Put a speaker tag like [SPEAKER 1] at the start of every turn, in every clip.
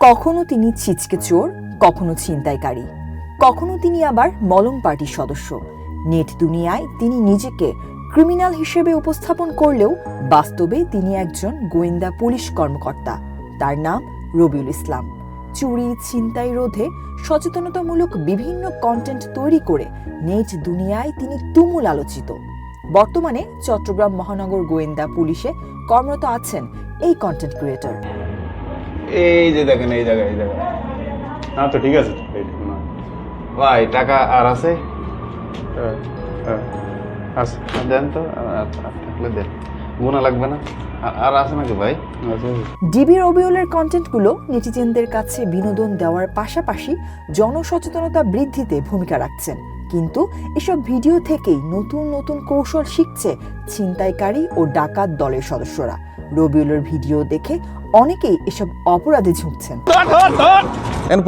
[SPEAKER 1] কখনো তিনি ছিচকে চোর, কখনো ছিনতাইকারী, কখনো তিনি আবার মলম পার্টির সদস্য। নেট দুনিয়ায় তিনি নিজেকে ক্রিমিনাল হিসেবে উপস্থাপন করলেও বাস্তবে তিনি একজন গোয়েন্দা পুলিশ কর্মকর্তা। তার নাম রবিউল ইসলাম। চুরি ছিনতাই রোধে সচেতনতামূলক বিভিন্ন কন্টেন্ট তৈরি করে নেট দুনিয়ায় তিনি তুমুল আলোচিত। বর্তমানে চট্টগ্রাম মহানগর গোয়েন্দা পুলিশে কর্মরত আছেন এই কন্টেন্ট ক্রিয়েটর।
[SPEAKER 2] এই যে দেখেন, এই জায়গায়
[SPEAKER 3] না তো ঠিক আছে
[SPEAKER 2] ভাই, টাকা আর আছে? দেন তো, থাকলে দেন, গুণা লাগবে না। আর আছে নাকি ভাই?
[SPEAKER 1] ডিবি রবিউলের কন্টেন্টগুলো নেটিজেনদের কাছে বিনোদন দেওয়ার পাশাপাশি জনসচেতনতা বৃদ্ধিতে ভূমিকা রাখছেন। কিন্তু এসব ভিডিও থেকেই নতুন নতুন কৌশল শিখছে ছিনতাইকারী ও ডাকাত দলের সদস্যরা। রবিউলের ভিডিও দেখে অনেকেই এসব অপরাধে ঝুঁকছেন।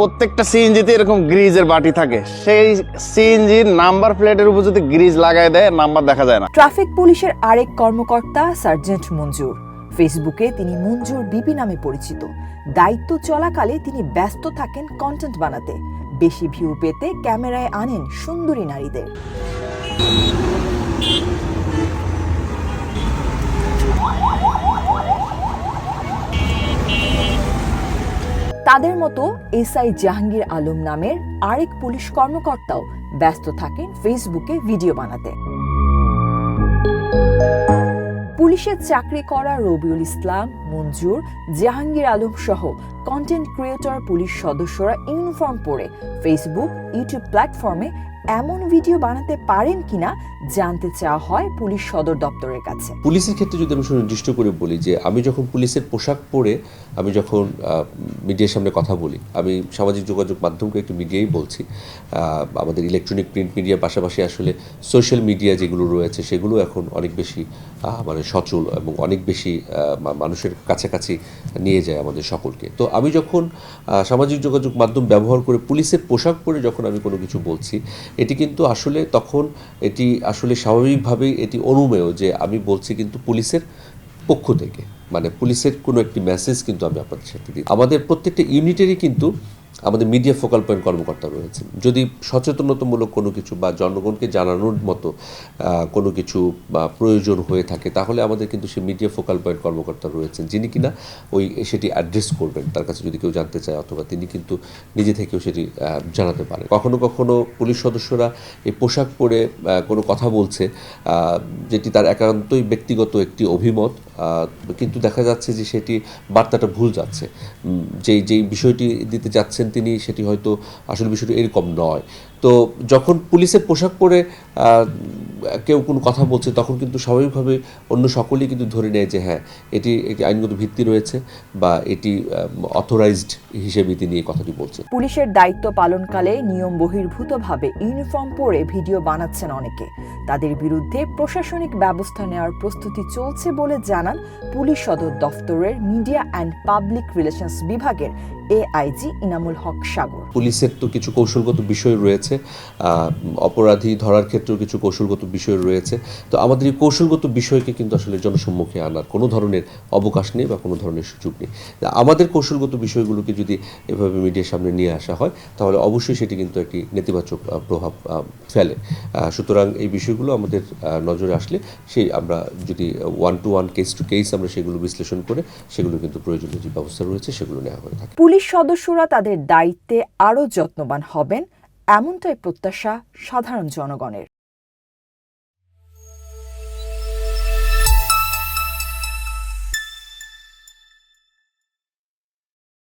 [SPEAKER 2] প্রত্যেকটা সিএনজিতে এরকম গ্রিজের বাটি থাকে, সেই সিএনজির নাম্বার প্লেটের উপর যদি গ্রিজ লাগায় দেয়, নাম্বার দেখা যায় না।
[SPEAKER 1] ট্রাফিক পুলিশের আরেক কর্মকর্তা সার্জেন্ট মঞ্জুর। ফেসবুকে তিনি মঞ্জুর বিপি নামে পরিচিত। দায়িত্ব চলাকালে তিনি ব্যস্ত থাকেন কন্টেন্ট বানাতে। বেশি ভিউ পেতে ক্যামেরায় আনেন সুন্দরী নারীদের। তাদের মতো এসআই জাহাঙ্গীর আলম নামের আরেক পুলিশ কর্মকর্তাও ব্যস্ত থাকেন ফেসবুকে ভিডিও বানাতে। পুলিশের চাকরি করা রবিউল ইসলাম, মঞ্জুর, জাহাঙ্গীর আলম সহ কন্টেন্ট ক্রিয়েটর পুলিশ সদস্যরা ইউনিফর্ম পরে ফেসবুক, ইউটিউব প্ল্যাটফর্মে এমন ভিডিও বানাতে পারেন কিনা জানতে চাওয়া হয় পুলিশ সদর দপ্তরের কাছে।
[SPEAKER 4] পুলিশের ক্ষেত্রে যদি আমি সুনির্দিষ্ট করে বলি যে আমি যখন পুলিশের পোশাক পরে আমি যখন মিডিয়ার সামনে কথা বলি, আমি সামাজিক যোগাযোগ মাধ্যমকে একটু মিডিয়াই বলছি, আমাদের ইলেকট্রনিক প্রিন্ট মিডিয়ার পাশাপাশি আসলে সোশ্যাল মিডিয়া যেগুলো রয়েছে সেগুলো এখন অনেক বেশি মানে সচল এবং অনেক বেশি মানুষের কাছাকাছি নিয়ে যায় আমাদের সকলকে। তো আমি যখন সামাজিক যোগাযোগ মাধ্যম ব্যবহার করে পুলিশের পোশাক পরে যখন আমি কোনো কিছু বলছি, এটি কিন্তু আসলে তখন এটি আসলে স্বাভাবিকভাবেই এটি অনুমেয় যে আমি বলছি কিন্তু পুলিশের পক্ষ থেকে, মানে পুলিশের কোনো একটি মেসেজ কিন্তু আমি আপনাদের সাথে দিই। আমাদের প্রত্যেকটা ইউনিটেরই কিন্তু আমাদের মিডিয়া ফোকাল পয়েন্ট কর্মকর্তা রয়েছেন। যদি সচেতনতামূলক কোনো কিছু বা জনগণকে জানানোর মতো কোনো কিছু প্রয়োজন হয়ে থাকে, তাহলে আমাদের কিন্তু সেই মিডিয়া ফোকাল পয়েন্ট কর্মকর্তা রয়েছেন, যিনি কিনা সেটি অ্যাড্রেস করবেন। তার কাছে যদি কেউ জানতে চায় অথবা তিনি কিন্তু নিজে থেকেও সেটি জানাতে পারেন। কখনো কখনো পুলিশ সদস্যরা এই পোশাক পরে কোনো কথা বলছে, যেটি তার একান্তই ব্যক্তিগত একটি অভিমত, কিন্তু দেখা যাচ্ছে যে সেটি বার্তাটা ভুল যাচ্ছে। যেই বিষয়টি দিতে যাচ্ছেন তিনি, সেটি হয়তো আসলে বিষয়টি এরকম নয়। তো যখন পুলিশের পোশাক পরে কেউ কোনো কথা বলছে, তখন কিন্তু স্বাভাবিকভাবে অন্য সকলেই কিন্তু ধরে নেয় যে হ্যাঁ, এটি একটি আইনগত ভিত্তি রয়েছে বা এটি অথরাইজড হিসেবে তিনি এই কথাটি বলছেন।
[SPEAKER 1] পুলিশের দায়িত্ব পালনকালে নিয়ম বহির্ভূতভাবে ইউনিফর্ম পরে ভিডিও বানাচ্ছেন অনেকে। তাদের বিরুদ্ধে প্রশাসনিক ব্যবস্থা নেওয়ার প্রস্তুতি চলছে বলে জানান পুলিশ সদর দফতরের মিডিয়া অ্যান্ড পাবলিক রিলেশনস বিভাগের এআইজি ইনামুল হক সাগর।
[SPEAKER 4] পুলিশের তো কিছু কৌশলগত বিষয় রয়েছে, অপরাধী ধরার ক্ষেত্রেও কিছু কৌশলগত বিষয় রয়েছে। তো আমাদের এই কৌশলগত বিষয়কে কিন্তু আসলে জনসম্মুখে আনার কোনো ধরনের অবকাশ নেই বা কোনো ধরনের সুযোগ নেই। আমাদের কৌশলগত বিষয়গুলোকে যদি এভাবে মিডিয়ার সামনে নিয়ে আসা হয়, তাহলে অবশ্যই সেটি কিন্তু একটি নেতিবাচক প্রভাব ফেলে। সুতরাং এই বিষয়গুলো আমাদের নজরে আসলে সেই আমরা যদি 1-to-1 কেস টু কেস আমরা সেগুলো বিশ্লেষণ করে সেগুলো কিন্তু প্রয়োজনীয় যে ব্যবস্থা রয়েছে সেগুলো নেওয়া হয়ে থাকে।
[SPEAKER 1] পুলিশ সদস্যরা তাদের দায়িত্বে আরও যত্নবান হবেন, এমনটাই প্রত্যাশা সাধারণ জনগণের।